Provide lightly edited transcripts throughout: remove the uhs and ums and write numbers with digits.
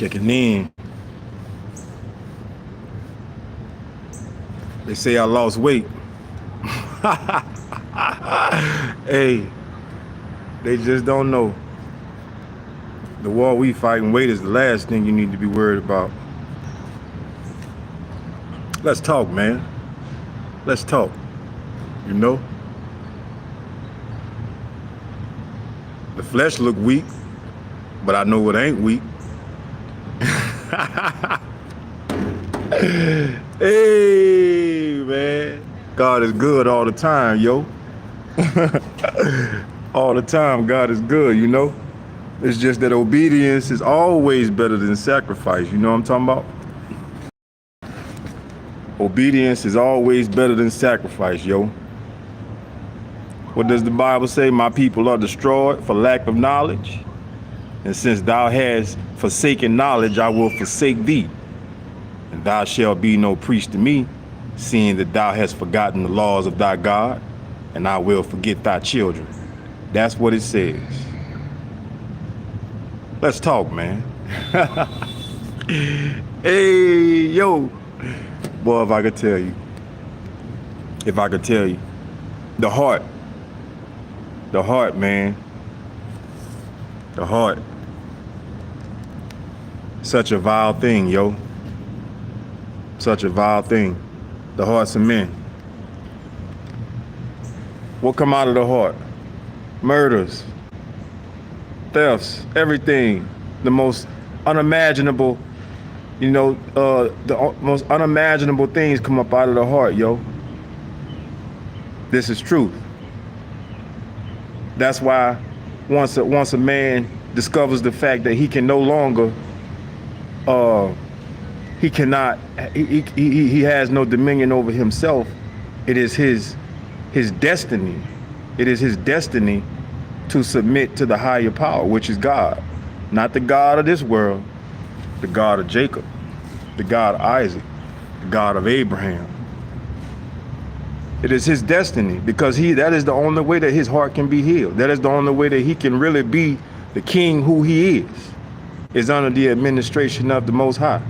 Checking in. They say I lost weight. Hey, they just don't know. The war we fighting, weight is the last thing you need to be worried about. Let's talk, man. Let's talk. You know? The flesh look weak, but I know it ain't weak. Hey, man. God is good all the time, yo. All the time, God is good, you know? It's just that obedience is always better than sacrifice. You know what I'm talking about? Obedience is always better than sacrifice, yo. What does the Bible say? My people are destroyed for lack of knowledge. And since thou hast forsaken knowledge, I will forsake thee. And thou shalt be no priest to me, seeing that thou hast forgotten the laws of thy God, and I will forget thy children. That's what it says. Let's talk, man. Hey, yo. Boy, if I could tell you, the heart, man, the heart, such a vile thing, yo, such a vile thing, the hearts of men. What come out of the heart? Murders, thefts, everything, the most unimaginable, you know, the most unimaginable things come up out of the heart, yo. This is truth. That's why once a man discovers the fact that he can no longer, he has no dominion over himself, it is his destiny. It is his destiny to submit to the higher power, which is God. Not the God of this world, the God of Jacob, the God of Isaac, the God of Abraham. It is his destiny because that is the only way that his heart can be healed. That is the only way that he can really be the king who he is under the administration of the Most High.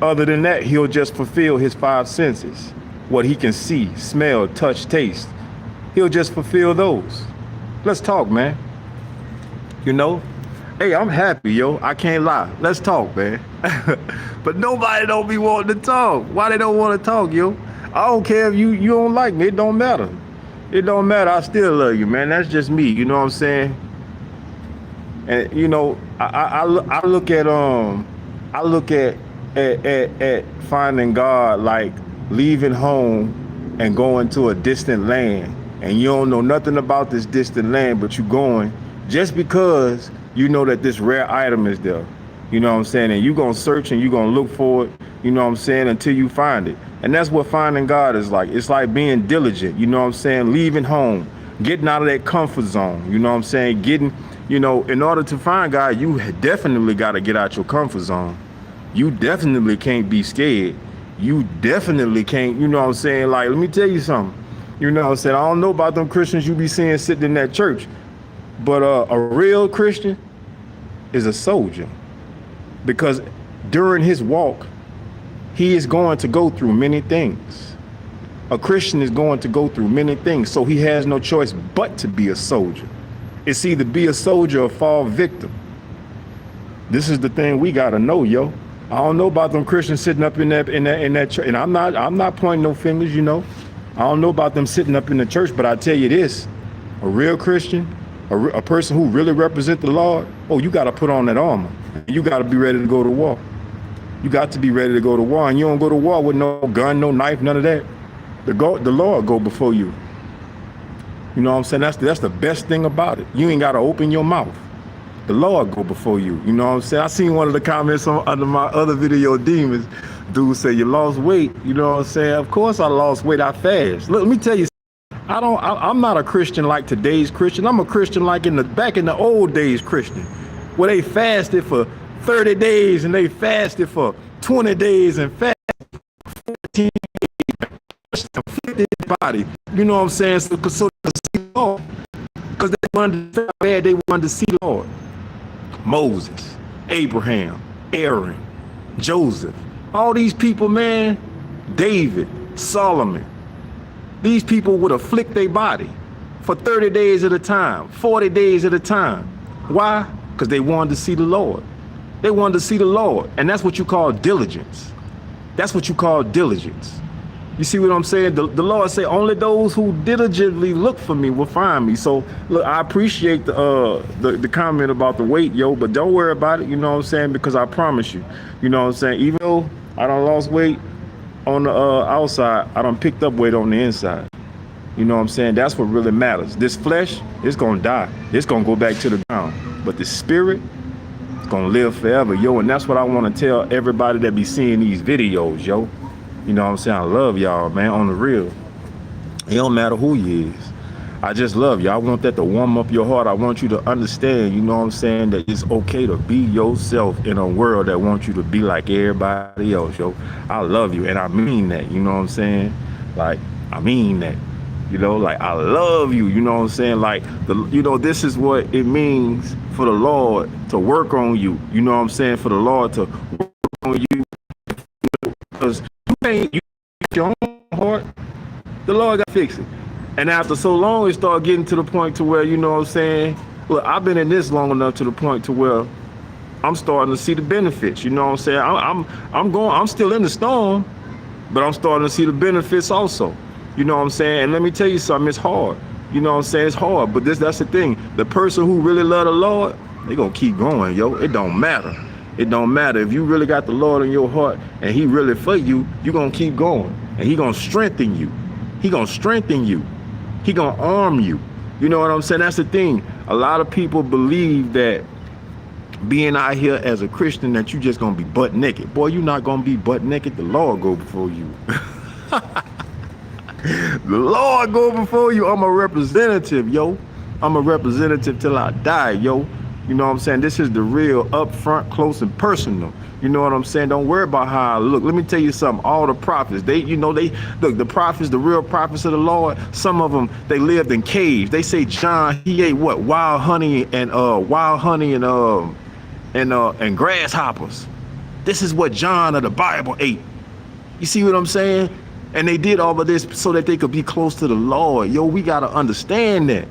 Other than that, he'll just fulfill his five senses. What he can see, smell, touch, taste. He'll just fulfill those. Let's talk, man. You know? Hey, I'm happy, yo. I can't lie. Let's talk, man. But nobody don't be wanting to talk. Why they don't want to talk, yo? I don't care if you don't like me. It don't matter. It don't matter. I still love you, man. That's just me. You know what I'm saying? And you know, I look at finding God like leaving home and going to a distant land, and you don't know nothing about this distant land, but you going just because you know that this rare item is there. You know what I'm saying? And you gonna search and you gonna look for it, you know what I'm saying, until you find it. And that's what finding God is like. It's like being diligent, you know what I'm saying, leaving home, getting out of that comfort zone, you know what I'm saying, getting, you know, in order to find God, you definitely got to get out your comfort zone. You definitely can't be scared. You definitely can't, you know what I'm saying, like, let me tell you something. You know what I'm saying, I don't know about them Christians you be seeing sitting in that church, but a real Christian is a soldier, because during his walk, he is going to go through many things. A Christian is going to go through many things, so he has no choice but to be a soldier. It's either be a soldier or fall victim. This is the thing we gotta know, yo. I don't know about them Christians sitting up in that church, and I'm not pointing no fingers, you know. I don't know about them sitting up in the church, but I tell you this: a real Christian, a person who really represents the Lord, oh, you gotta put on that armor. You gotta be ready to go to war. You got to be ready to go to war, and you don't go to war with no gun, no knife, none of that. The Lord go before you. You know what I'm saying? That's the best thing about it. You ain't got to open your mouth. The Lord go before you. You know what I'm saying? I seen one of the comments under my other video, Demons. Dude say, you lost weight. You know what I'm saying? Of course I lost weight. I fast. Look, let me tell you, I'm not a Christian like today's Christian. I'm a Christian like back in the old days Christian, where they fasted for 30 days and they fasted for 20 days and fasted for 14 days. Afflicted body. You know what I'm saying? So they see Lord. Because they wanted to see Lord. Moses, Abraham, Aaron, Joseph, all these people, man, David, Solomon, these people would afflict their body for 30 days at a time, 40 days at a time. Why? Because they wanted to see the Lord. They wanted to see the Lord. And that's what you call diligence. That's what you call diligence. You see what I'm saying? The Lord say only those who diligently look for me will find me. So look, I appreciate the comment about the weight, yo, but don't worry about it. You know what I'm saying? Because I promise you, you know what I'm saying? Even though I done lost weight on the outside, I done picked up weight on the inside. You know what I'm saying? That's what really matters. This flesh, it's gonna die. It's gonna go back to the ground. But the spirit, it's gonna live forever, yo. And that's what I want to tell everybody that be seeing these videos, yo. You know what I'm saying? I love y'all, man, on the real. It don't matter who you is. I just love you. I want that to warm up your heart. I want you to understand, you know what I'm saying, that it's okay to be yourself in a world that wants you to be like everybody else, yo. I love you, and I mean that, you know what I'm saying? Like, I mean that. You know, like, I love you, you know what I'm saying? Like, you know, this is what it means for the Lord to work on you. You know what I'm saying? For the Lord to work on you. Because you your own heart, the Lord got to fix it. And after so long, it started getting to the point to where, you know what I'm saying? Look, I've been in this long enough to the point to where I'm starting to see the benefits. You know what I'm saying? I'm still in the storm, but I'm starting to see the benefits also. You know what I'm saying? And let me tell you something, it's hard. You know what I'm saying? It's hard, but that's the thing. The person who really love the Lord, they gonna keep going, yo. It don't matter. It don't matter. If you really got the Lord in your heart and he really for you, you gonna keep going. And he gonna strengthen you. He gonna strengthen you. He gonna arm you. You know what I'm saying? That's the thing. A lot of people believe that being out here as a Christian that you just gonna be butt naked. Boy, you're not gonna be butt naked. The Lord go before you. The Lord go before you. I'm a representative, yo. I'm a representative till I die, yo. You know what I'm saying? This is the real, upfront, close, and personal. You know what I'm saying? Don't worry about how I look. Let me tell you something. All the prophets, look, the prophets, the real prophets of the Lord, some of them, they lived in caves. They say John, he ate what? Wild honey and grasshoppers. This is what John of the Bible ate. You see what I'm saying? And they did all of this so that they could be close to the Lord. Yo, we got to understand that.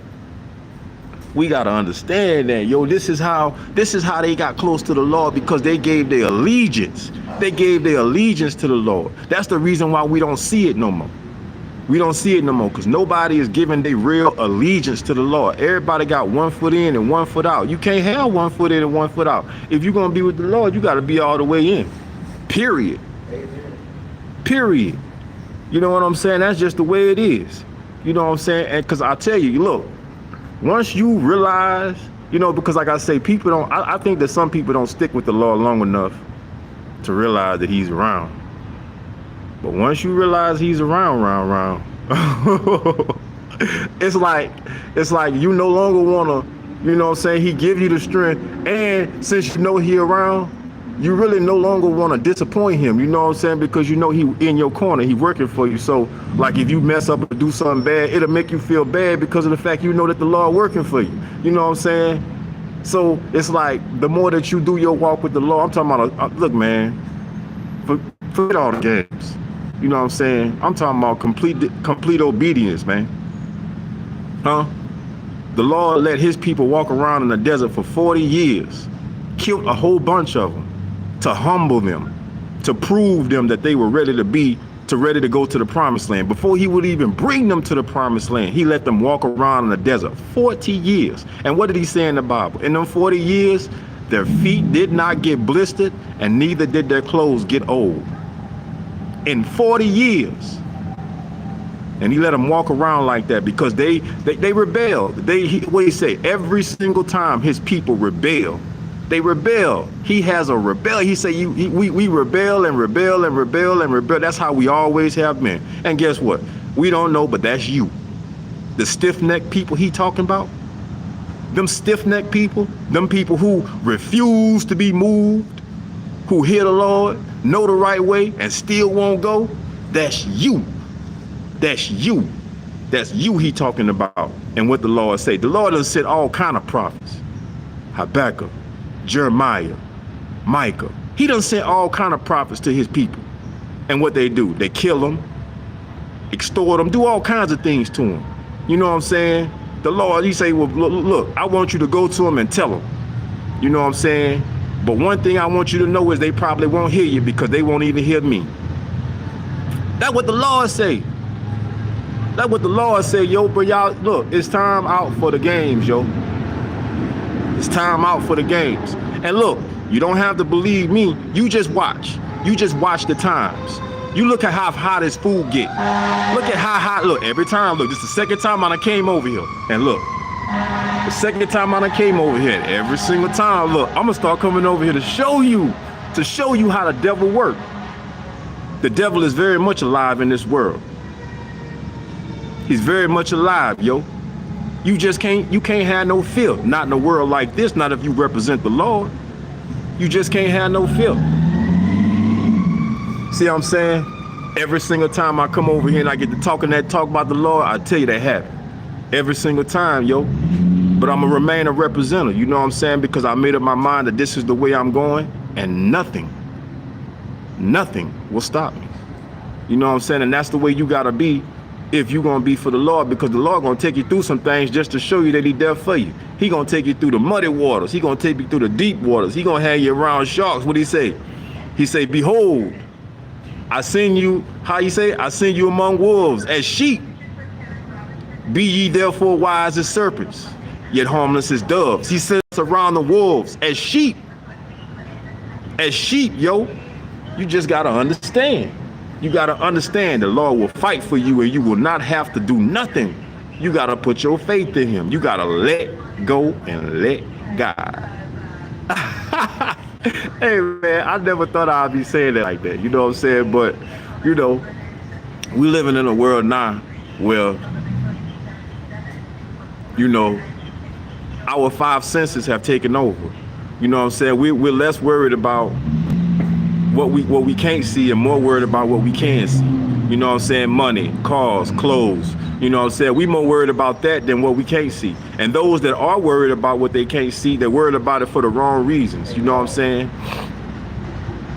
We got to understand that, yo. This is how they got close to the Lord, because they gave their allegiance. They gave their allegiance to the Lord. That's the reason why we don't see it no more. We don't see it no more, because nobody is giving their real allegiance to the Lord. Everybody got 1 foot in and 1 foot out. You can't have 1 foot in and 1 foot out. If you're going to be with the Lord, you got to be all the way in. Period. Period. You know what I'm saying? That's just the way it is. You know what I'm saying? And because I tell you, look, once you realize, you know, because like I say, people don't, I think that some people don't stick with the Lord long enough to realize that he's around. But once you realize he's around, it's like you no longer want to, you know what I'm saying, he give you the strength. And since you know he around, you really no longer want to disappoint him, you know what I'm saying? Because you know he in your corner, he working for you. So like if you mess up or do something bad, it'll make you feel bad because of the fact you know that the Lord working for you. You know what I'm saying? So it's like the more that you do your walk with the Lord, I'm talking about, look, man, forget all the games. You know what I'm saying? I'm talking about complete obedience, man. Huh? The Lord let his people walk around in the desert for 40 years, killed a whole bunch of them, to humble them, to prove them that they were ready to go to the promised land. Before he would even bring them to the promised land, he let them walk around in the desert 40 years. And what did he say in the Bible? In them 40 years, their feet did not get blistered, and neither did their clothes get old. In 40 years. And he let them walk around like that because they rebelled. What he say? Every single time his people rebel, they rebel. He has a rebel. He say we rebel and rebel and rebel and rebel. That's how we always have been. And guess what? We don't know, but that's you. The stiff-necked people he talking about, them stiff-necked people, them people who refuse to be moved, who hear the Lord, know the right way, and still won't go, that's you. That's you. That's you he talking about. And what the Lord say. The Lord has said all kind of prophets. Habakkuk, Jeremiah, Micah. He done sent all kind of prophets to his people. And what they do, they kill them, extort them, do all kinds of things to them. You know what I'm saying? The Lord, he say, well, look, I want you to go to them and tell them. You know what I'm saying? But one thing I want you to know is they probably won't hear you because they won't even hear me. That's what the Lord say. That's what the Lord say, yo. But y'all, look, it's time out for the games, yo. It's time out for the games. And look, you don't have to believe me. You just watch. You just watch the times. You look at how hot this food get. Look at how hot, look, every time, look, this is the second time I done came over here. And look, the second time I done came over here, every single time, look, I'm gonna start coming over here to show you how the devil works. The devil is very much alive in this world. He's very much alive, yo. You can't have no fear. Not in a world like this, not if you represent the Lord. You just can't have no fear. See what I'm saying? Every single time I come over here and I get to talking that talk about the Lord, I tell you that happen. Every single time, yo. But I'm gonna remain a representative, you know what I'm saying? Because I made up my mind that this is the way I'm going, and nothing will stop me. You know what I'm saying? And that's the way you gotta be if you're gonna be for the Lord, because the Lord gonna take you through some things just to show you that he there for you. He gonna take you through the muddy waters. He gonna take you through the deep waters. He gonna have you around sharks. What he say? He say, behold, I send you, how you say? I send you among wolves as sheep. Be ye therefore wise as serpents, yet harmless as doves. He sends us around the wolves as sheep. As sheep, yo. You just gotta understand. You gotta understand the Lord will fight for you and you will not have to do nothing. You gotta put your faith in him. You gotta let go and let God. Hey man, I never thought I'd be saying that like that. You know what I'm saying? But, you know, we living in a world now where, you know, our five senses have taken over. You know what I'm saying? We're less worried about what we can't see and more worried about what we can see. You know what I'm saying? Money, cars, clothes. You know what I'm saying? We more worried about that than what we can't see. And those that are worried about what they can't see, they're worried about it for the wrong reasons. You know what I'm saying?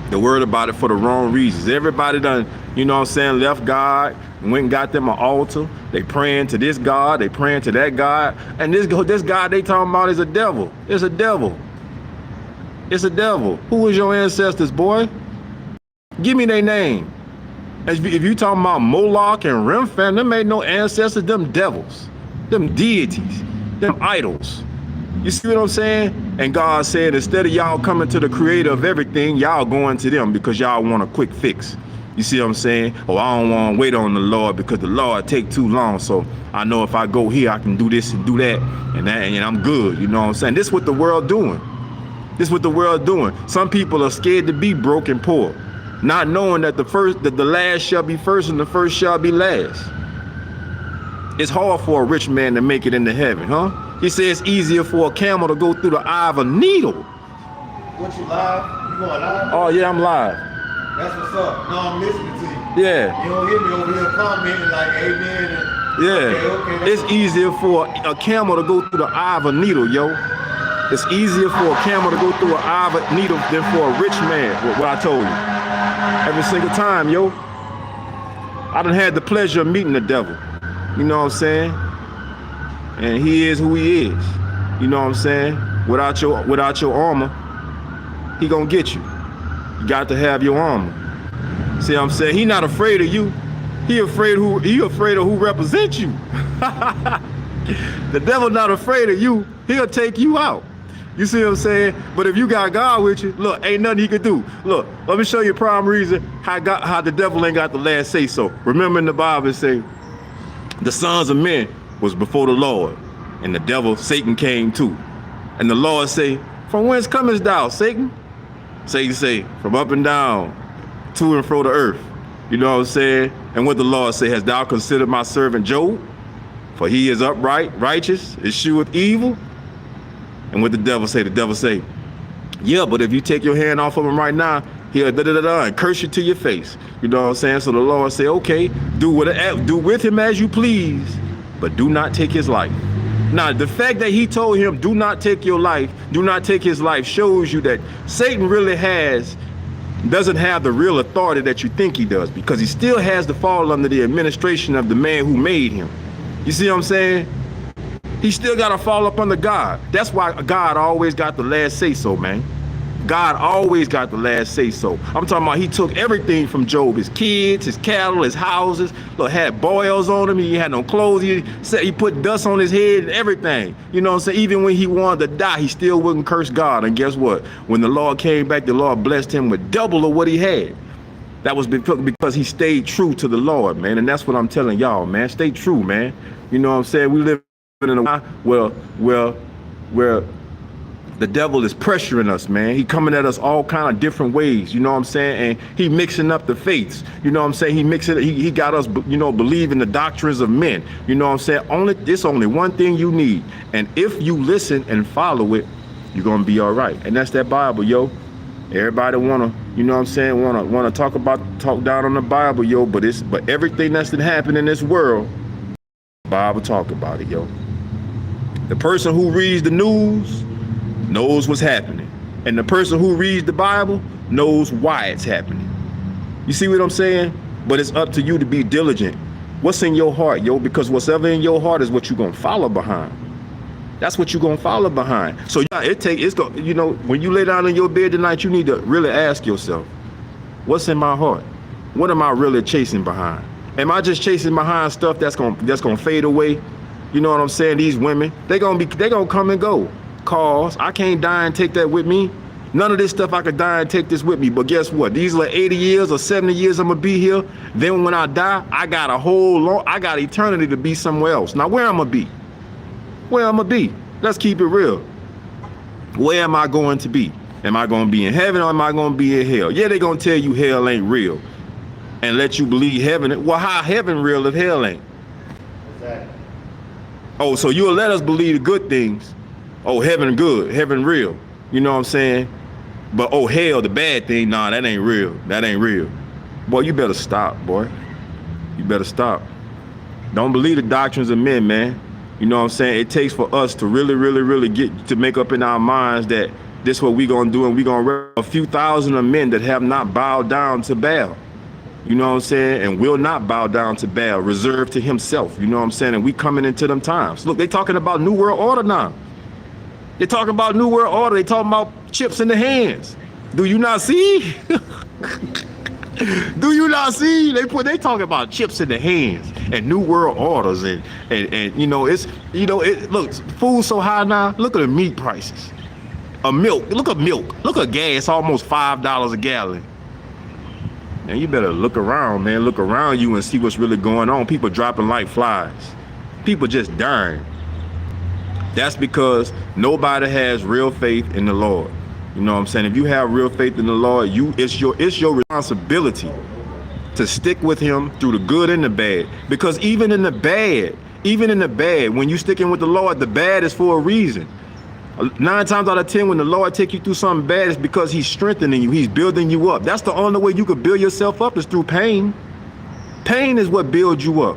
They're worried about it for the wrong reasons. Everybody done, you know what I'm saying, left God, went and got them an altar. They praying to this God, they praying to that God. And this God they talking about is a devil. It's a devil. It's a devil. Who was your ancestors, boy? Give me their name. If you talking about Moloch and Remphan, them ain't no ancestors, them devils, them deities, them idols. You see what I'm saying? And God said, instead of y'all coming to the creator of everything, y'all going to them because y'all want a quick fix. You see what I'm saying? Oh, I don't want to wait on the Lord because the Lord take too long. So I know if I go here, I can do this and do that, and I'm good. You know what I'm saying? This is what the world doing. This is what the world doing. Some people are scared to be broke and poor, not knowing that the last shall be first and the first shall be last. It's hard for a rich man to make it into heaven, huh? He says it's easier for a camel to go through the eye of a needle. What, you live? You going live? Oh yeah, I'm live. That's what's up. No, I'm listening to you. Yeah. You don't hear me over here commenting like amen and Yeah. okay, It's easier for a camel to go through the eye of a needle, yo. It's easier for a camel to go through an eye of a needle than for a rich man, what I told you. Every single time, yo. I done had the pleasure of meeting the devil. You know what I'm saying? And he is who he is. You know what I'm saying? Without your armor, he gonna get you. You got to have your armor. See what I'm saying? He not afraid of you. He afraid of who represents you. The devil not afraid of you. He'll take you out. You see what I'm saying? But if you got God with you, look, ain't nothing he can do. Look, let me show you a prime reason how the devil ain't got the last say so. Remember in the Bible it say, the sons of men was before the Lord, and the devil, Satan, came too. And the Lord say, from whence comest thou, Satan? Satan say, from up and down, to and fro the earth. You know what I'm saying? And what the Lord say, hast thou considered my servant Job? For he is upright, righteous, escheweth evil. And what the devil say, yeah, but if you take your hand off of him right now, he'll and curse you to your face. You know what I'm saying? So the Lord say, okay, do with him as you please, but do not take his life. Now, the fact that he told him, do not take your life, do not take his life, shows you that Satan really doesn't have the real authority that you think he does, because he still has to fall under the administration of the man who made him. You see what I'm saying? He still got to fall up under God. That's why God always got the last say so, man. God always got the last say so. I'm talking about he took everything from Job, his kids, his cattle, his houses. Look, had boils on him. He had no clothes. He put dust on his head and everything. You know what I'm saying? Even when he wanted to die, he still wouldn't curse God. And guess what? When the Lord came back, the Lord blessed him with double of what he had. That was because he stayed true to the Lord, man. And that's what I'm telling y'all, man. Stay true, man. You know what I'm saying? We live in a where the devil is pressuring us, man. He coming at us all kind of different ways, you know what I'm saying? And he mixing up the faiths, you know what I'm saying? He got us, you know, believing the doctrines of men, you know what I'm saying? It's only one thing you need. And if you listen and follow it, you're gonna be all right. And that's that Bible, yo. Everybody wanna, you know what I'm saying, wanna talk down on the Bible, yo, but everything that's been happening in this world, the Bible talk about it, yo. The person who reads the news knows what's happening, and the person who reads the Bible knows why it's happening. You see what I'm saying? But it's up to you to be diligent. What's in your heart, yo? Because whatever in your heart is what you're gonna follow behind. That's what you're gonna follow behind. So yeah, you know, when you lay down in your bed tonight, you need to really ask yourself, what's in my heart? What am I really chasing behind? Am I just chasing behind stuff that's gonna fade away? You know what I'm saying? These women, they gonna come and go. Cars, I can't die and take that with me. None of this stuff I could die and take this with me. But guess what? These are 80 years or 70 years I'm gonna be here. Then when I die, I got eternity to be somewhere else. Now where I'm gonna be? Where I'm gonna be? Let's keep it real. Where am I going to be? Am I gonna be in heaven or am I gonna be in hell? Yeah, they gonna tell you hell ain't real and let you believe heaven. Well, how heaven real if hell ain't? Exactly. Oh, so you'll let us believe the good things. Oh, heaven good, heaven real. You know what I'm saying? But oh, hell, the bad thing, nah, that ain't real. That ain't real. Boy, you better stop, boy. You better stop. Don't believe the doctrines of men, man. You know what I'm saying? It takes for us to really get to make up in our minds that this is what we gonna do, and we gonna a few thousand of men that have not bowed down to Baal. You know what I'm saying? And will not bow down to Baal, reserved to himself. You know what I'm saying? And we coming into them times. Look, they talking about New World Order now. They talking about New World Order. They talking about chips in the hands. Do you not see? Do you not see? They talking about chips in the hands and New World Orders and you know it looks food so high now. Look at the meat prices. Milk. Look at gas, almost $5 a gallon. And you better look around, man. Look around you and see what's really going on. People dropping like flies. People just dying. That's because nobody has real faith in the Lord. You know what I'm saying? If you have real faith in the Lord, it's your responsibility to stick with him through the good and the bad. Because even in the bad, when you sticking with the Lord, the bad is for a reason. 9 times out of 10, when the Lord take you through something bad, it's because he's strengthening you. He's building you up. That's the only way you could build yourself up, is through pain. Pain is what builds you up.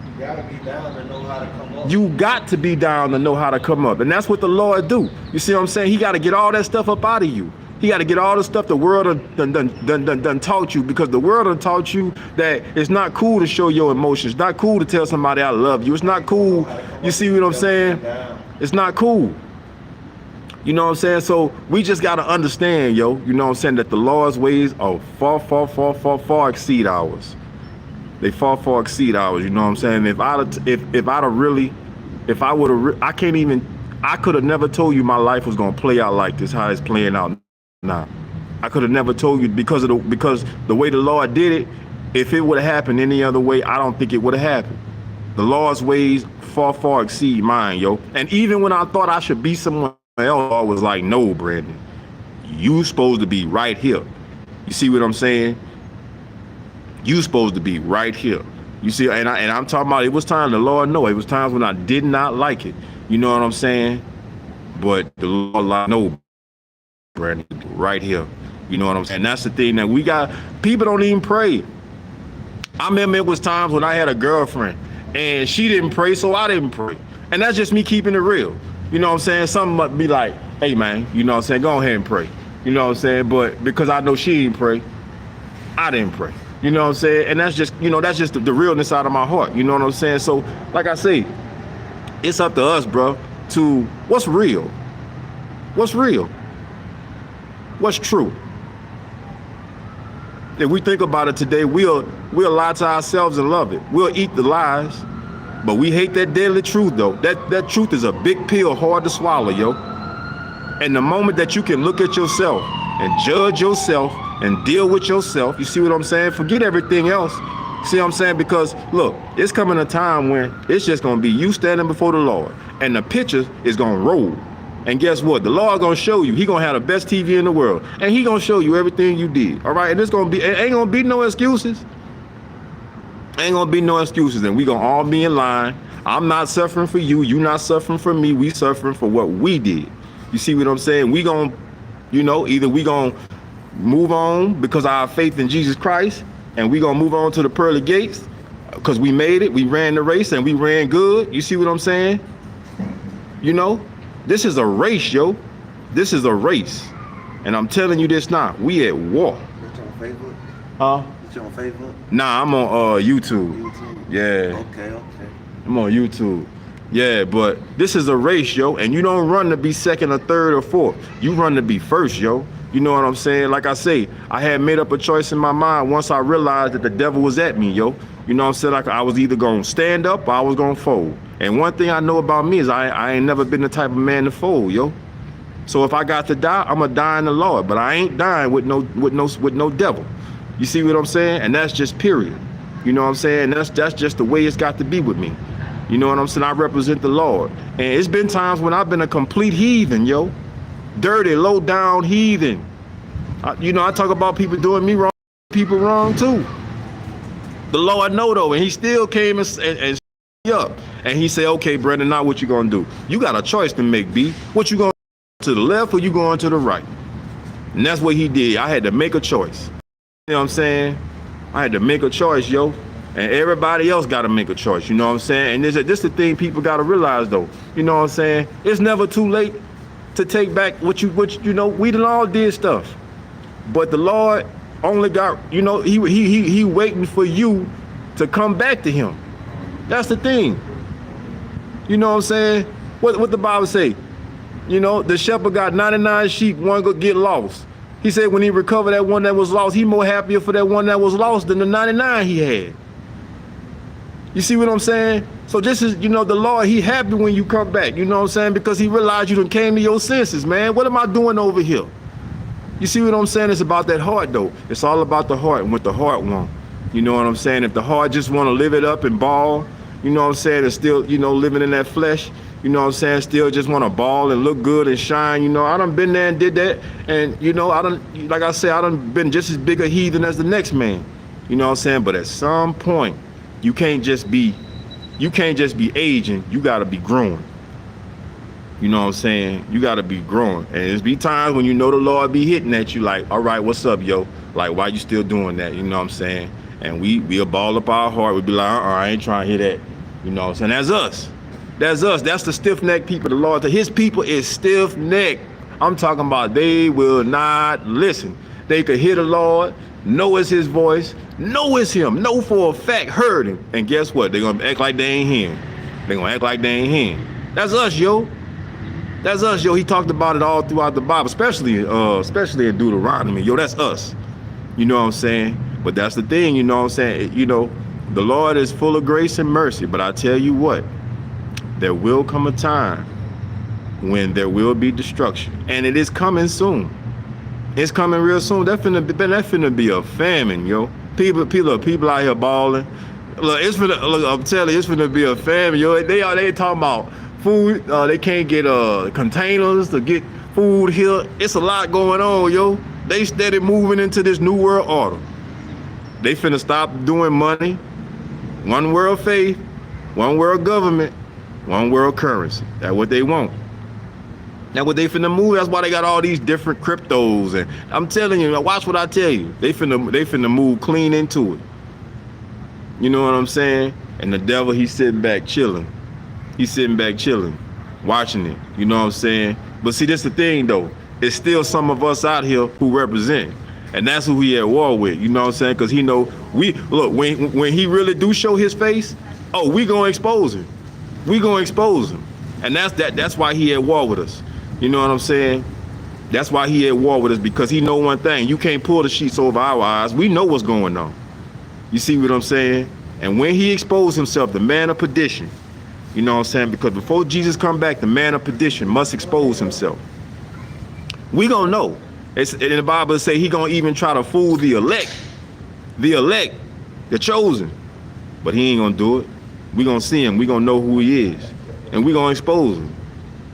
You gotta be down to know how to come up. You got to be down to know how to come up. And that's what the Lord do. You see what I'm saying? He got to get all that stuff up out of you. He got to get all the stuff the world done taught you, because the world done taught you that it's not cool to show your emotions. It's not cool to tell somebody I love you. It's not cool. You see what I'm saying? It's not cool. You know what I'm saying? So we just got to understand, yo, you know what I'm saying, that the Lord's ways are far exceed ours. They far exceed ours. You know what I'm saying? I could have never told you my life was going to play out like this, how it's playing out now. I could have never told you because the way the Lord did it. If it would have happened any other way, I don't think it would have happened. The Lord's ways far exceed mine, yo. And even when I thought I should be somewhere else, I was like, no, Brandon, you supposed to be right here. You see what I'm saying? You supposed to be right here. You see, and I'm talking about, it was time, the Lord know, it was times when I did not like it. You know what I'm saying? But the Lord like, no, Brandon, right here. You know what I'm saying? That's the thing that we got. People don't even pray. I remember it was times when I had a girlfriend and she didn't pray, so I didn't pray. And that's just me keeping it real. You know what I'm saying? Some might be like, hey man, you know what I'm saying? Go ahead and pray. You know what I'm saying? But because I know she didn't pray, I didn't pray. You know what I'm saying? And that's just, you know, that's just the realness out of my heart. You know what I'm saying? So, like I say, it's up to us, bro, to what's real? What's real? What's true? If we think about it today, we'll lie to ourselves and love it. We'll eat the lies, but we hate that deadly truth, though. That truth is a big pill, hard to swallow, yo. And the moment that you can look at yourself and judge yourself and deal with yourself, you see what I'm saying? Forget everything else. See what I'm saying? Because look, it's coming a time when it's just gonna be you standing before the Lord, and the picture is gonna roll. And guess what? The Lord gonna show you. He gonna have the best TV in the world, and he gonna show you everything you did. All right, and it ain't gonna be no excuses. Ain't gonna be no excuses, and we gonna all be in line. I'm not suffering for you. You not suffering for me. We suffering for what we did. You see what I'm saying? We gonna, you know, either we gonna move on because of our faith in Jesus Christ, and we gonna move on to the pearly gates because we made it. We ran the race and we ran good. You see what I'm saying? You know, this is a race, yo. This is a race, and I'm telling you this now. We at war. It's on Facebook? Huh? It's on Facebook? Nah, I'm on YouTube. YouTube? Yeah. Okay. I'm on YouTube. Yeah, but this is a race, yo, and you don't run to be second or third or fourth. You run to be first, yo. You know what I'm saying? Like I say, I had made up a choice in my mind once I realized that the devil was at me, yo. You know what I'm saying? Like I was either gonna stand up or I was gonna fold. And one thing I know about me is I ain't never been the type of man to fold, yo. So if I got to die, I'ma die in the Lord, but I ain't dying with no devil. You see what I'm saying? And that's just period. You know what I'm saying? That's just the way it's got to be with me. You know what I'm saying? I represent the Lord. And it's been times when I've been a complete heathen, yo. Dirty, low down heathen. You know, I talk about people doing me wrong, people wrong too. The Lord know though, and he still came and up. And he said, okay, Brandon, now what you gonna do? You got a choice to make, B. What you gonna do, to the left or you going to the right? And that's what he did. I had to make a choice. You know what I'm saying? I had to make a choice, yo. And everybody else got to make a choice, you know what I'm saying? And this the thing people got to realize, though. You know what I'm saying? It's never too late to take back what you know, we done all did stuff. But the Lord only got, you know, he waiting for you to come back to him. That's the thing. You know what I'm saying? What the Bible say? You know, the shepherd got 99 sheep, one go get lost. He said when he recovered that one that was lost, he more happier for that one that was lost than the 99 he had. You see what I'm saying? So this is, you know, the Lord, he happy when you come back, you know what I'm saying? Because he realized you done came to your senses, man. What am I doing over here? You see what I'm saying? It's about that heart, though. It's all about the heart and what the heart want. You know what I'm saying? If the heart just want to live it up and ball, you know what I'm saying, and still, you know, living in that flesh, you know what I'm saying, still just want to ball and look good and shine, you know, I done been there and did that. And, you know, I done, like I said, I done been just as big a heathen as the next man. You know what I'm saying? But at some point, you can't just be aging, you gotta be growing. You know what I'm saying? You gotta be growing. And there's be times when you know the Lord be hitting at you like, all right, what's up, yo? Like, why you still doing that? You know what I'm saying? And we'll ball up our heart. We'll be like, I ain't trying to hear that. You know what I'm saying? That's us. That's us. That's the stiff-necked people. The Lord, his people is stiff-necked. I'm talking about they will not listen. They could hear the Lord, know it's his voice, know it's him, know for a fact, heard him. And guess what? They're gonna act like they ain't him. They're gonna act like they ain't him. That's us, yo. That's us, yo. He talked about it all throughout the Bible, especially in Deuteronomy. Yo, that's us. You know what I'm saying? But that's the thing, you know what I'm saying? You know, the Lord is full of grace and mercy, but I tell you what, there will come a time when there will be destruction. And it is coming soon. It's coming real soon. That finna be a famine, yo. People out here balling. Look, I'm telling you, it's finna be a famine, yo. They talking about food. They can't get containers to get food here. It's a lot going on, yo. They steady moving into this new world order. They finna stop doing money. One world faith, one world government, one world currency. That's what they want. That's what they finna move. That's why they got all these different cryptos. And I'm telling you, watch what I tell you. They finna move clean into it. You know what I'm saying? And the devil, he's sitting back chilling. He's sitting back chilling, watching it. You know what I'm saying? But see, this the thing though. It's still some of us out here who represent. And that's who he at war with. You know what I'm saying? Because he know we look when he really do show his face, oh, we gonna expose him. We gonna expose him. And that's why he at war with us. You know what I'm saying? That's why he at war with us, because he know one thing. You can't pull the sheets over our eyes. We know what's going on. You see what I'm saying? And when he exposed himself, the man of perdition, you know what I'm saying? Because before Jesus come back, the man of perdition must expose himself. We gonna know. It's in the Bible say he gonna even try to fool the elect, the chosen. But he ain't gonna do it. We gonna see him. We gonna know who he is, and we gonna expose him.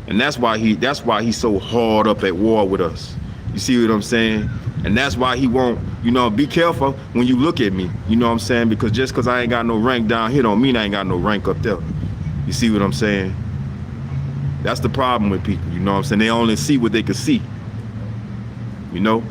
And that's why he's so hard up at war with us. You see what I'm saying? And that's why he won't, you know, be careful when you look at me. You know what I'm saying? Because just because I ain't got no rank down here don't mean I ain't got no rank up there. You see what I'm saying? That's the problem with people. You know what I'm saying? They only see what they can see. You know?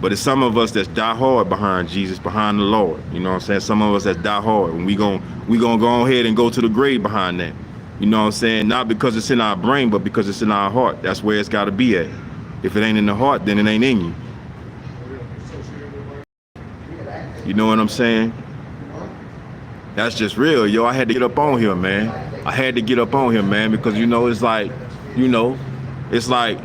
But it's some of us that's die hard behind Jesus, behind the Lord. You know what I'm saying? Some of us that die hard, and we gonna go ahead and go to the grave behind that. You know what I'm saying? Not because it's in our brain, but because it's in our heart. That's where it's got to be at. If it ain't in the heart, then it ain't in you. You know what I'm saying? That's just real, yo. I had to get up on here, man. I had to get up on here, man, because, you know, it's like, you know, it's like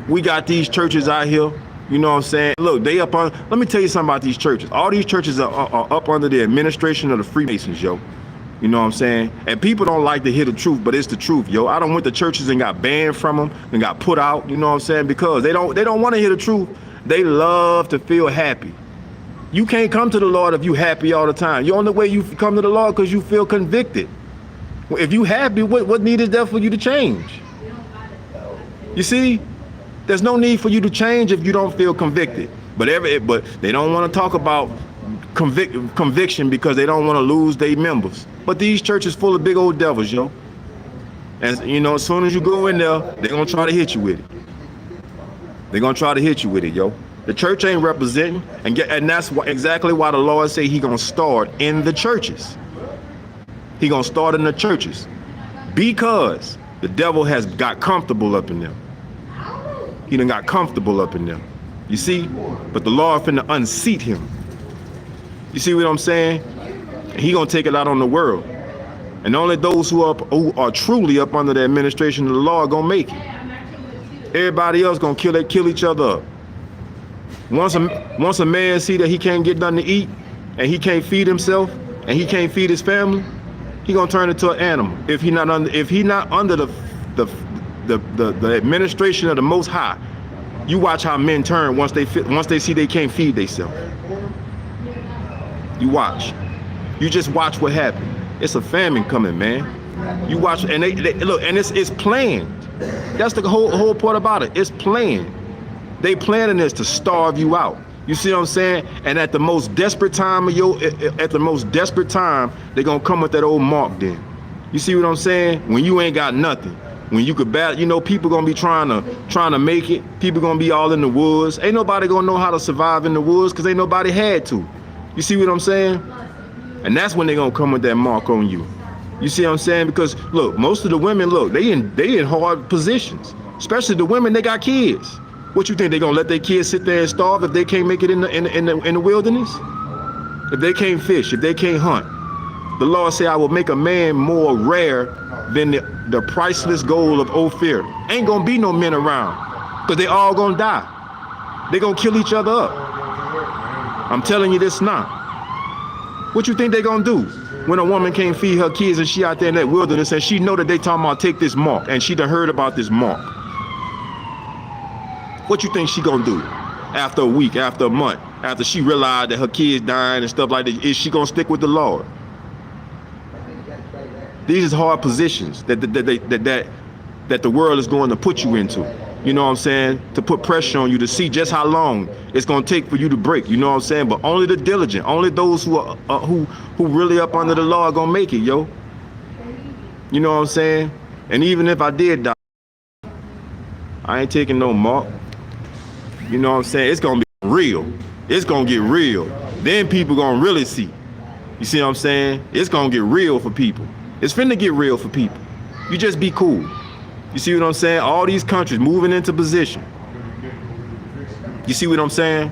we got these churches out here, you know what I'm saying? Look, they up on, let me tell you something about these churches. All these churches are up under the administration of the Freemasons, yo. You know what I'm saying? And people don't like to hear the truth, but it's the truth, yo. I done went to churches and got banned from them and got put out, you know what I'm saying? Because they don't want to hear the truth. They love to feel happy. You can't come to the Lord if you happy all the time. The only way you come to the Lord because you feel convicted. If you happy, what need is there for you to change? You see? There's no need for you to change if you don't feel convicted. But they don't want to talk about conviction because they don't want to lose their members. But these churches full of big old devils, yo. And you know, as soon as you go in there, they're gonna try to hit you with it. They're gonna try to hit you with it, yo. The church ain't representing, and that's exactly why the Lord say he gonna start in the churches. He gonna start in the churches because the devil has got comfortable up in them. He done got comfortable up in them. You see? But the Lord finna unseat him. You see what I'm saying? He gonna take it out on the world. And only those who are truly up under the administration of the Lord gonna make it. Everybody else gonna kill each other up. Once a man see that he can't get nothing to eat, and he can't feed himself, and he can't feed his family, he gonna turn into an animal. If he not under the administration of the Most High. You watch how men turn once they see they can't feed themselves. You watch. You just watch what happened. It's a famine coming, man. You watch, and they look, and it's planned. That's the whole part about it. It's planned. They planning this to starve you out. You see what I'm saying? And at the most desperate time they're gonna come with that old mark then. You see what I'm saying? When you ain't got nothing. When you could battle, you know, people gonna be trying to make it. People gonna be all in the woods. Ain't nobody gonna know how to survive in the woods because ain't nobody had to. You see what I'm saying? And that's when they gonna come with that mark on you. You see what I'm saying? Because look, most of the women, look, they in hard positions. Especially the women, they got kids. What you think, they gonna let their kids sit there and starve if they can't make it in the wilderness? If they can't fish, if they can't hunt? The Lord say, I will make a man more rare than the priceless gold of Ophir. Ain't gonna be no men around because they all gonna die. They gonna kill each other up. I'm telling you this now. What you think they gonna do when a woman can't feed her kids and she out there in that wilderness and she know that they talking about take this mark and she done heard about this mark? What you think she gonna do after a week, after a month, after she realized that her kids dying and stuff like that? Is she gonna stick with the Lord? These is hard positions that the world is going to put you into. You know what I'm saying? To put pressure on you to see just how long it's going to take for you to break. You know what I'm saying? But only the diligent, only those who are who really up under the law are going to make it, yo. You know what I'm saying? And even if I did die, I ain't taking no mark. You know what I'm saying? It's going to be real. It's going to get real. Then people going to really see. You see what I'm saying? It's going to get real for people. It's finna get real for people. You just be cool. You see what I'm saying? All these countries moving into position. You see what I'm saying?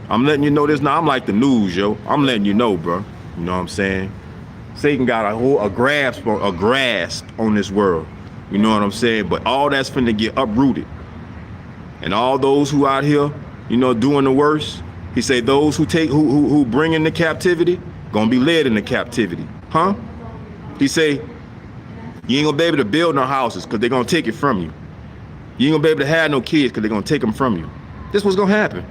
I'm letting you know this now. I'm like the news, yo. I'm letting you know, bro. You know what I'm saying? Satan got a grasp on this world. You know what I'm saying? But all that's finna get uprooted. And all those who out here, you know, doing the worst, he say those who bring in the captivity, gonna be led into captivity. Huh? He say, you ain't gonna be able to build no houses because they're gonna take it from you. You ain't gonna be able to have no kids because they're gonna take them from you. This what's gonna happen.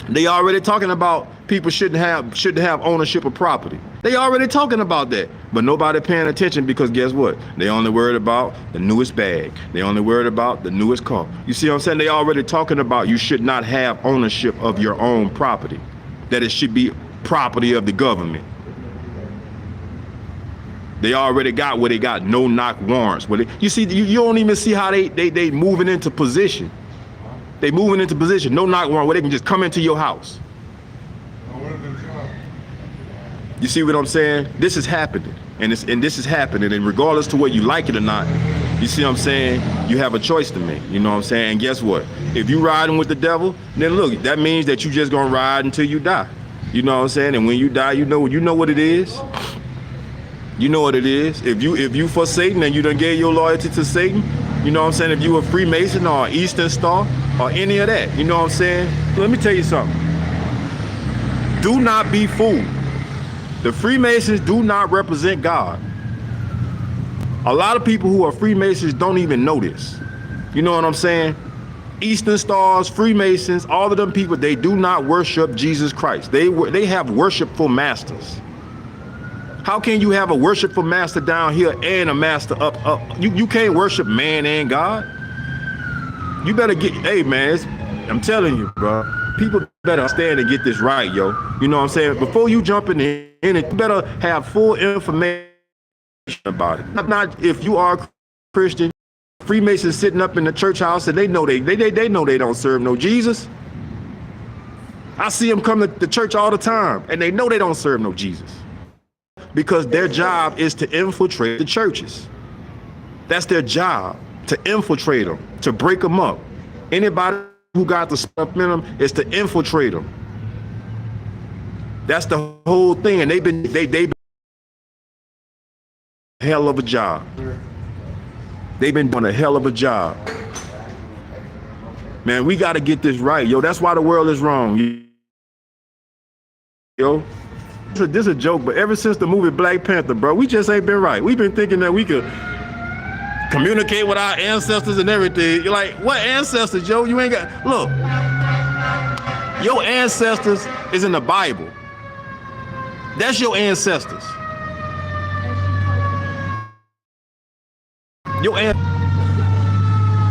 They already talking about people shouldn't have ownership of property. They already talking about that, but nobody paying attention because guess what? They only worried about the newest bag. They only worried about the newest car. You see what I'm saying? They already talking about you should not have ownership of your own property. That it should be property of the government. They already got where they got no-knock warrants. You see, you don't even see how they moving into position. They moving into position, no-knock warrant, where they can just come into your house. You see what I'm saying? This is happening, and this is happening, and regardless to whether you like it or not, you see what I'm saying? You have a choice to make. You know what I'm saying? And guess what? If you riding with the devil, then look, that means that you just gonna ride until you die. You know what I'm saying? And when you die, you know what it is. You know what it is. If you for Satan and you done gave your loyalty to Satan, you know what I'm saying? If you a Freemason or an Eastern Star or any of that, you know what I'm saying? Let me tell you something. Do not be fooled. The Freemasons do not represent God. A lot of people who are Freemasons don't even know this. You know what I'm saying? Eastern Stars, Freemasons, all of them people, they do not worship Jesus Christ. They have worshipful masters. How can you have a worshipful master down here and a master up? You can't worship man and God. You better get, hey man, I'm telling you, bro. People better stand and get this right, yo. You know what I'm saying? Before you jump in it, you better have full information about it. Not if you are a Christian, Freemasons sitting up in the church house and they know they know they don't serve no Jesus. I see them come to church all the time and they know they don't serve no Jesus. Because their job is to infiltrate the churches. That's their job, to infiltrate them, to break them up. Anybody who got the stuff in them is to infiltrate them. That's the whole thing, and they've been a hell of a job. They've been doing a hell of a job. Man, we got to get this right, yo. That's why the world is wrong, yo. This is a joke, but ever since the movie Black Panther, bro, we just ain't been right. We've been thinking that we could communicate with our ancestors and everything. You're like, what ancestors, Joe? You ain't got, look, your ancestors is in the Bible. That's your ancestors.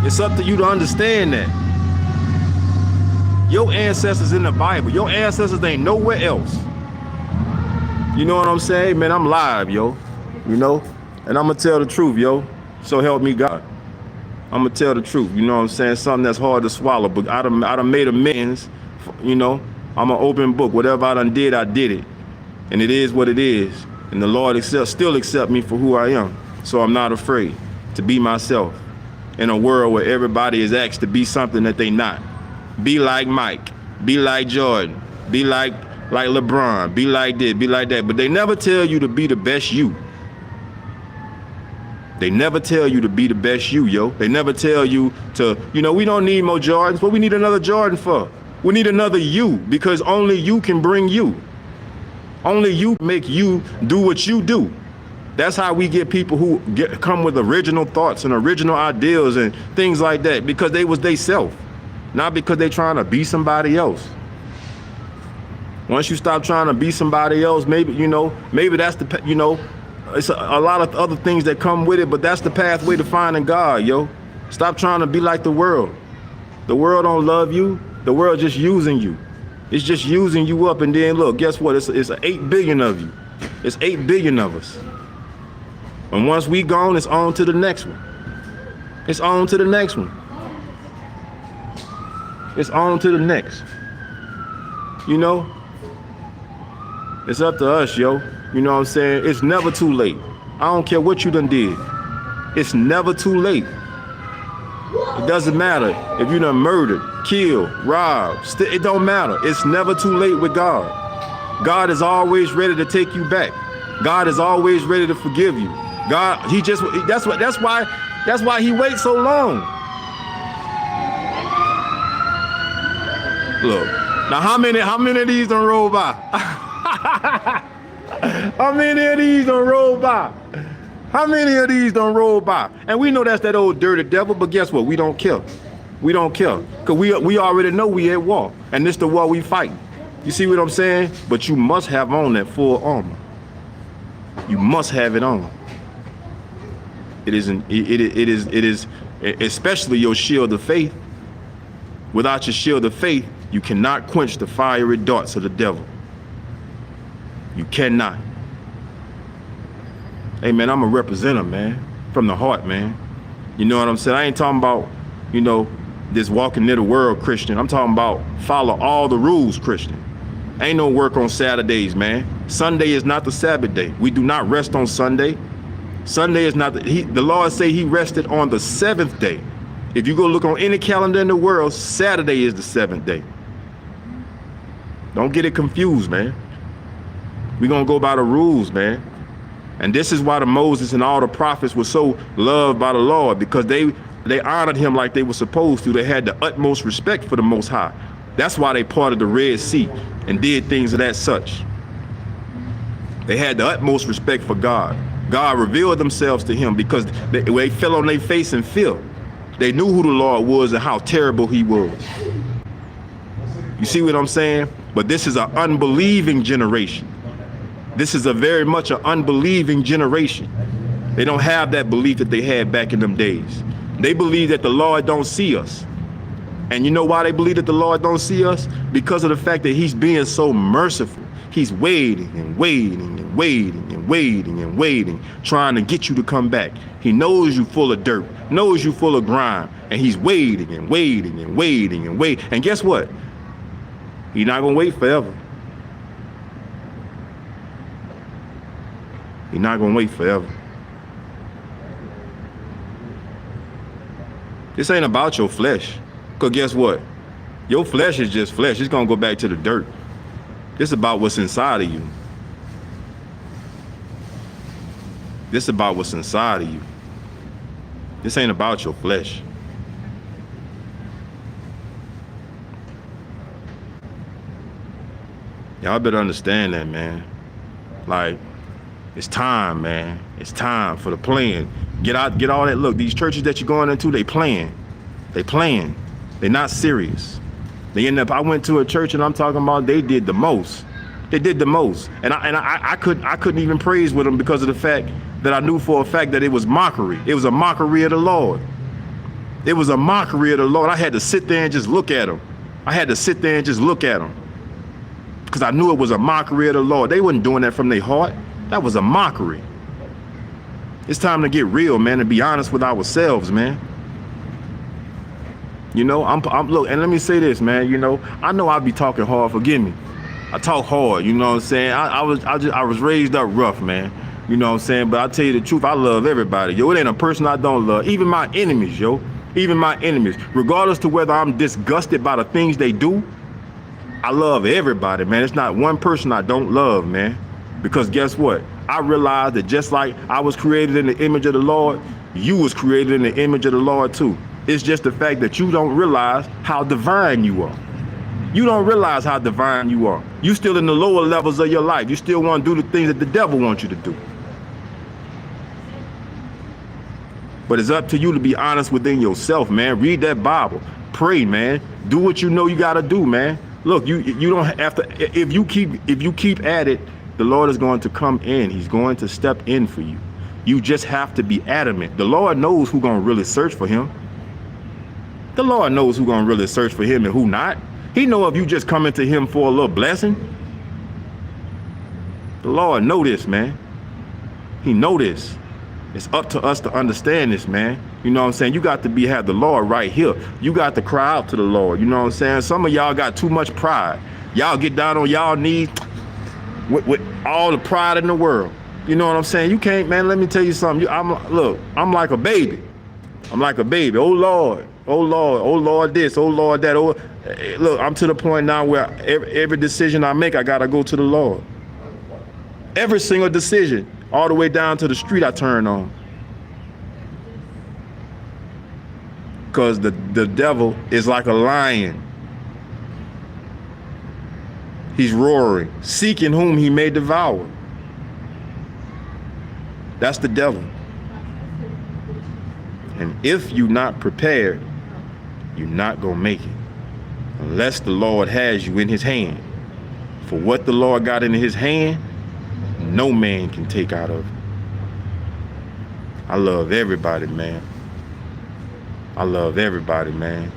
It's up to you to understand that. Your ancestors in the Bible. Your ancestors ain't nowhere else. You know what I'm saying? Man, I'm live, yo. You know? And I'm going to tell the truth, yo. So help me God. I'm going to tell the truth. You know what I'm saying? Something that's hard to swallow. But I done made amends. You know? I'm an open book. Whatever I done did, I did it. And it is what it is. And the Lord still accept me for who I am. So I'm not afraid to be myself in a world where everybody is asked to be something that they not. Be like Mike. Be like Jordan. Be like LeBron, be like this, be like that. But they never tell you to be the best you. They never tell you to be the best you, yo. They never tell you to, you know, we don't need more Jordans. What we need another Jordan for? We need another you, because only you can bring you. Only you make you do what you do. That's how we get people who come with original thoughts and original ideals and things like that, because they was they self, not because they trying to be somebody else. Once you stop trying to be somebody else, maybe, you know, maybe that's the, you know, it's a lot of other things that come with it, but that's the pathway to finding God, yo. Stop trying to be like the world. The world don't love you. The world just using you. It's just using you up, and then look, guess what? It's 8 billion of you. It's 8 billion of us. And once we gone, it's on to the next one. It's on to the next one. It's on to the next. You know? It's up to us, yo. You know what I'm saying? It's never too late. I don't care what you done did. It's never too late. It doesn't matter if you done murdered, killed, robbed. It don't matter. It's never too late with God. God is always ready to take you back. God is always ready to forgive you. God, that's why he waits so long. Look, now how many of these done roll by? How many of these done roll by? How many of these done roll by? And we know that's that old dirty devil, but guess what? We don't care. We don't care. Because we already know we at war. And this the war we fight. You see what I'm saying? But you must have on that full armor. You must have it on. It is especially your shield of faith. Without your shield of faith, you cannot quench the fiery darts of the devil. You cannot. Hey man, I'm a representative, man, from the heart, man. You know what I'm saying? I ain't talking about, you know, this walking near the world Christian. I'm talking about follow all the rules Christian. Ain't no work on Saturdays, man. Sunday is not the Sabbath day. We do not rest on Sunday. Sunday is not the Lord say he rested on the seventh day. If you go look on any calendar in the world, Saturday is the seventh day. Don't get it confused, man. We're gonna go by the rules, man. And this is why the Moses and all the prophets were so loved by the Lord, because they honored him like they were supposed to. They had the utmost respect for the Most High. That's why they parted the Red Sea and did things of that such. They had the utmost respect for God. God revealed themselves to him because they fell on their face in fear. They knew who the Lord was and how terrible he was. You see what I'm saying? But this is an unbelieving generation. This is a very much an unbelieving generation. They don't have that belief that they had back in them days. They believe that the Lord don't see us. And you know why they believe that the Lord don't see us? Because of the fact that he's being so merciful. He's waiting and waiting and waiting and waiting and waiting, trying to get you to come back. He knows you full of dirt, knows you full of grime, and he's waiting and waiting and waiting and waiting. And guess what? He's not gonna wait forever. He's not gonna wait forever. This ain't about your flesh. Because guess what? Your flesh is just flesh. It's gonna go back to the dirt. This is about what's inside of you. This is about what's inside of you. This ain't about your flesh. Y'all better understand that, man. Like, it's time, man. It's time for the playing. Get all that. Look, these churches that you're going into, they playing. They playing. They're not serious. They end up. I went to a church and I'm talking about they did the most. They did the most, and I couldn't even praise with them because of the fact that I knew for a fact that it was mockery. It was a mockery of the Lord. It was a mockery of the Lord. I had to sit there and just look at them. I had to sit there and just look at them because I knew it was a mockery of the Lord. They wasn't doing that from their heart. That was a mockery. It's time to get real, man, and be honest with ourselves, man. You know, I'm look, and let me say this, man. You know, I know I be talking hard. Forgive me. I talk hard. You know what I'm saying? I was raised up rough, man. You know what I'm saying? But I tell you the truth, I love everybody. Yo, it ain't a person I don't love. Even my enemies, yo. Even my enemies. Regardless to whether I'm disgusted by the things they do, I love everybody, man. It's not one person I don't love, man. Because guess what? I realized that just like I was created in the image of the Lord, you was created in the image of the Lord too. It's just the fact that you don't realize how divine you are. You don't realize how divine you are. You still in the lower levels of your life. You still want to do the things that the devil wants you to do. But it's up to you to be honest within yourself, man. Read that Bible. Pray, man. Do what you know you got to do, man. Look, you don't have to. If you keep at it, the Lord is going to come in. He's going to step in for you. You just have to be adamant. The Lord knows who's going to really search for him. The Lord knows who's going to really search for him and who not. He know if you just coming to him for a little blessing. The Lord know this, man. He know this. It's up to us to understand this, man. You know what I'm saying? You got to have the Lord right here. You got to cry out to the Lord. You know what I'm saying? Some of y'all got too much pride. Y'all get down on y'all knees with all the pride in the world. You know what I'm saying? You can't, man. Let me tell you something. I'm like a baby. I'm like a baby. Oh Lord, oh Lord, oh Lord this, oh Lord that. Oh, look, I'm to the point now where every decision I make, I gotta go to the Lord. Every single decision, all the way down to the street I turn on. Because the devil is like a lion. He's roaring, seeking whom he may devour. That's the devil. And if you're not prepared, you're not gonna make it. Unless the Lord has you in his hand. For what the Lord got in his hand, no man can take out of it. I love everybody, man. I love everybody, man.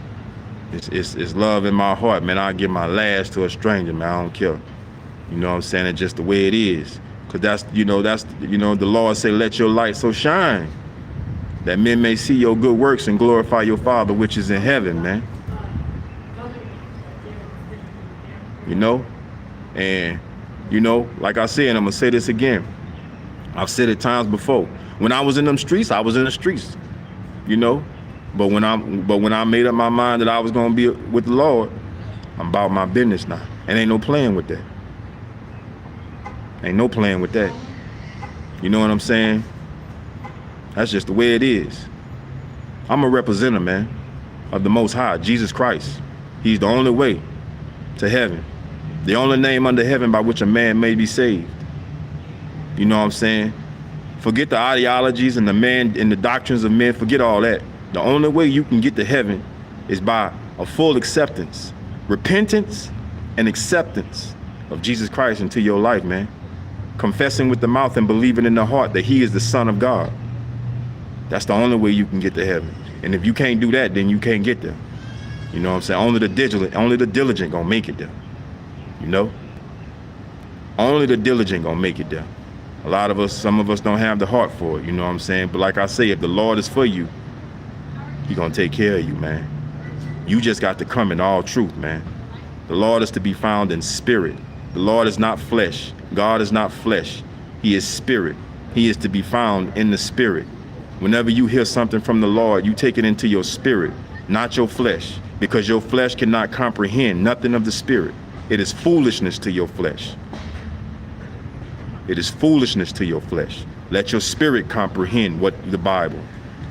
It's love in my heart, man. I'll give my last to a stranger, man. I don't care. You know what I'm saying? It's just the way it is. Cause that's the Lord say, let your light so shine that men may see your good works and glorify your Father which is in heaven, man. You know? And, like I said, and I'm gonna say this again. I've said it times before. When I was in them streets, I was in the streets, But when I made up my mind that I was gonna be with the Lord, I'm about my business now. And ain't no playing with that. Ain't no playing with that. You know what I'm saying? That's just the way it is. I'm a representative, man, of the Most High, Jesus Christ. He's the only way to heaven. The only name under heaven by which a man may be saved. You know what I'm saying? Forget the ideologies and the doctrines of men. Forget all that. The only way you can get to heaven is by a full acceptance, repentance, and acceptance of Jesus Christ into your life, man. Confessing with the mouth and believing in the heart that he is the Son of God. That's the only way you can get to heaven. And if you can't do that, then you can't get there. You know what I'm saying? Only the diligent gonna make it there. Only the diligent gonna make it there. Some of us don't have the heart for it, you know what I'm saying? But like I say, if the Lord is for you, he gonna take care of you, man. You just got to come in all truth, man. The Lord is to be found in spirit. The Lord is not flesh. God is not flesh. He is spirit. He is to be found in the spirit. Whenever you hear something from the Lord, you take it into your spirit, not your flesh, because your flesh cannot comprehend nothing of the spirit. It is foolishness to your flesh. It is foolishness to your flesh. Let your spirit comprehend what the Bible.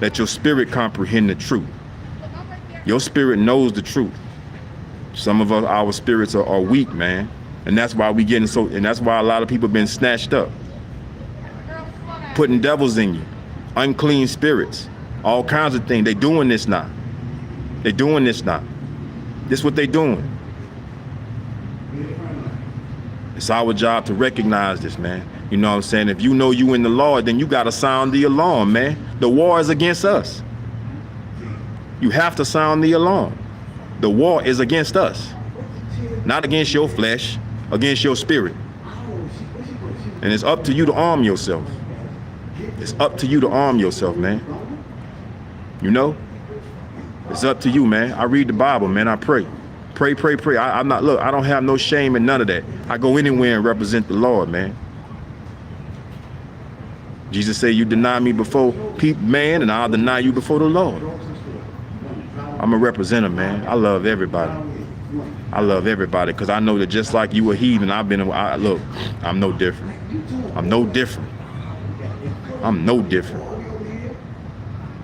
Let your spirit comprehend the truth. Your spirit knows the truth. Some of our spirits are weak, man. And that's why and that's why a lot of people been snatched up. Putting devils in you, unclean spirits, all kinds of things. They doing this now. They doing this now. This is what they doing. It's our job to recognize this, man. You know what I'm saying? If you know you in the Lord, then you got to sound the alarm, man. The war is against us. You have to sound the alarm. The war is against us. Not against your flesh, against your spirit. And it's up to you to arm yourself. It's up to you to arm yourself, man. It's up to you, man. I read the Bible, man. I pray. Pray. I don't have no shame in none of that. I go anywhere and represent the Lord, man. Jesus said, you deny me before man, and I'll deny you before the Lord. I'm a representative, man. I love everybody. I love everybody because I know that just like you a heathen, I'm no different. I'm no different. I'm no different.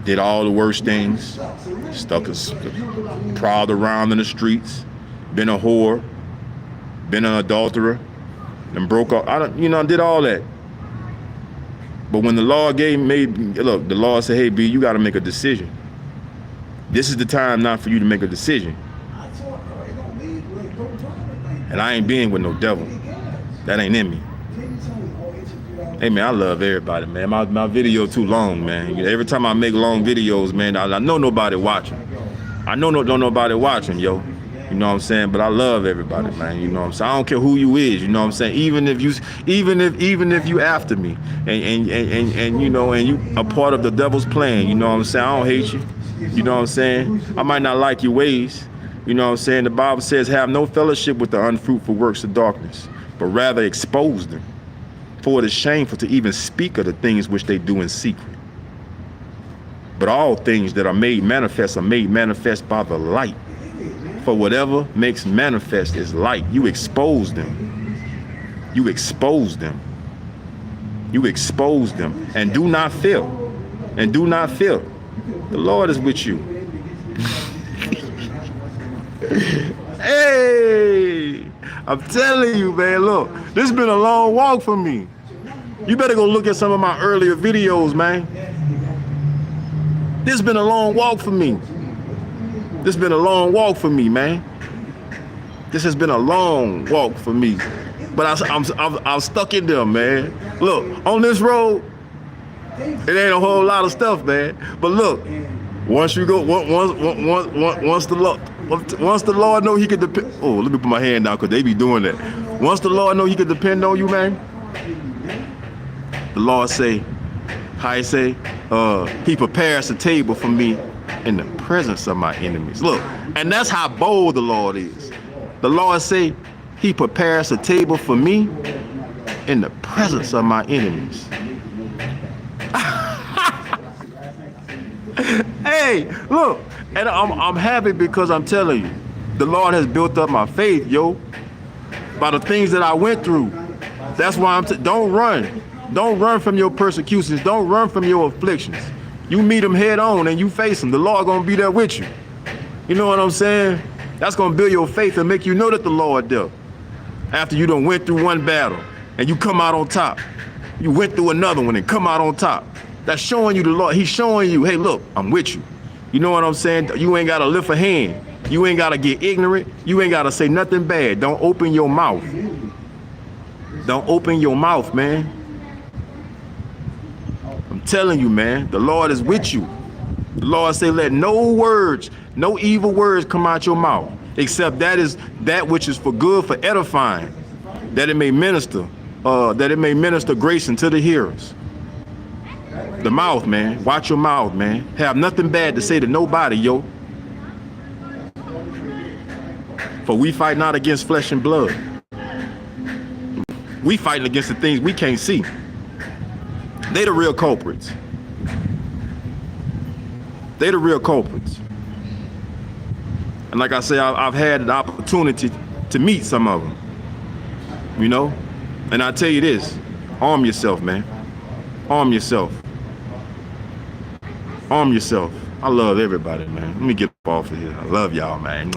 Did all the worst things. Prowled around in the streets. Been a whore. Been an adulterer. And broke up. I did all that. But when the Lord the Lord said, hey, B, you got to make a decision. This is the time not for you to make a decision. And I ain't being with no devil. That ain't in me. Hey, man, I love everybody, man. My video too long, man. Every time I make long videos, man, I know nobody watching. I know nobody watching, yo. You know what I'm saying? But I love everybody, man. You know what I'm saying? I don't care who you is, you know what I'm saying? Even if you after me and you a part of the devil's plan, you know what I'm saying? I don't hate you. You know what I'm saying? I might not like your ways. You know what I'm saying? The Bible says have no fellowship with the unfruitful works of darkness, but rather expose them. For it is shameful to even speak of the things which they do in secret. But all things that are made manifest by the light. For whatever makes manifest is light. You expose them. You expose them. You expose them. And do not fear. And do not fear. The Lord is with you. Hey, I'm telling you, man, look, this has been a long walk for me. You better go look at some of my earlier videos, man. This has been a long walk for me. This has been a long walk for me, man. This has been a long walk for me. But I'm stuck in there, man. Look, on this road, it ain't a whole lot of stuff, man. But look, once you go, once the Lord know he could depend. Oh, let me put my hand down because they be doing that. Once the Lord know he could depend on you, man. The Lord say, how he say, he prepares a table for me in the presence of my enemies. Look, and that's how bold the Lord is. The Lord say, he prepares a table for me in the presence of my enemies. Hey, look, and I'm happy because I'm telling you, the Lord has built up my faith, yo, by the things that I went through. That's why don't run. Don't run from your persecutions. Don't run from your afflictions. You meet them head on and you face them. The Lord gonna be there with you. You know what I'm saying? That's gonna build your faith and make you know that the Lord there. After you done went through one battle and you come out on top, you went through another one and come out on top. That's showing you the Lord. He's showing you, hey, look, I'm with you. You know what I'm saying? You ain't gotta lift a hand. You ain't gotta get ignorant. You ain't gotta say nothing bad. Don't open your mouth. Don't open your mouth, man. I'm telling you, man, the Lord is with you. The Lord say, let no words, no evil words come out your mouth, except that which is for good, for edifying, that it may minister grace unto the hearers. The mouth, man. Watch your mouth, man. Have nothing bad to say to nobody, yo. For we fight not against flesh and blood. We fighting against the things we can't see. They the real culprits. They the real culprits. And like I say, I've had an opportunity to meet some of them, you know? And I tell you this, arm yourself, man. Arm yourself. Arm yourself. I love everybody, man. Let me get up off of here. I love y'all, man.